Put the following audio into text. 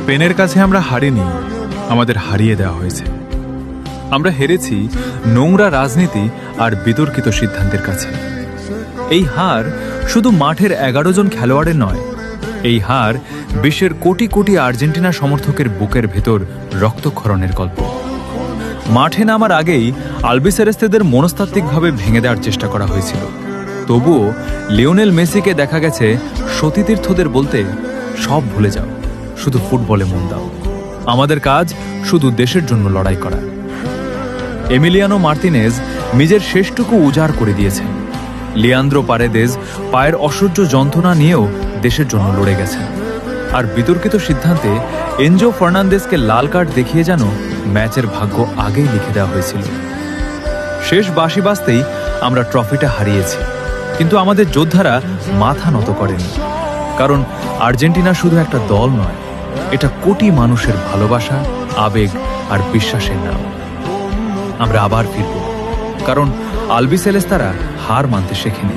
স্পেনের কাছে আমরা হারিনি, আমাদের হারিয়ে দেওয়া হয়েছে। আমরা হেরেছি নোংরা রাজনীতি আর বিতর্কিত সিদ্ধান্তের কাছে। এই হার শুধু মাঠের 11 জন খেলোয়াড়ের নয়, এই হার বিশ্বের কোটি কোটি আর্জেন্টিনা সমর্থকের বুকের ভেতর রক্তক্ষরণের গল্প। মাঠে নামার আগেই আলবিসেরেস্তেদের মনস্তাত্ত্বিকভাবে ভেঙে দেওয়ার চেষ্টা করা হয়েছিল। তবুও লিওনেল মেসিকে দেখা গেছে সতীতীর্থদের বলতে, সব ভুলে যাও, শুধু ফুটবলে মন দাও। আমাদের কাজ শুধু দেশের জন্য লড়াই করা। এমিলিয়ানো মার্তিনেজ নিজের শেষটুকু উজাড় করে দিয়েছেন। লিয়ান্দ্রো পারেদেজ পায়ের অসহ্য যন্ত্রণা নিয়েও দেশের জন্য লড়ে গেছেন। আর বিতর্কিত সিদ্ধান্তে এনজো ফার্নান্দেজকে লাল কার্ড দেখিয়ে যেন ম্যাচের ভাগ্য আগেই লিখে দেওয়া হয়েছিল। শেষ বাঁশি বাজতেই আমরা ট্রফিটা হারিয়েছি, কিন্তু আমাদের যোদ্ধারা মাথা নত করেনি। কারণ আর্জেন্টিনা শুধু একটা দল নয়, এটা কোটি মানুষের ভালোবাসা, আবেগ আর বিশ্বাসের নাম। আমরা আবার ফিরব, কারণ আলবিসেলেস্তারা হার মানতে শেখেনি।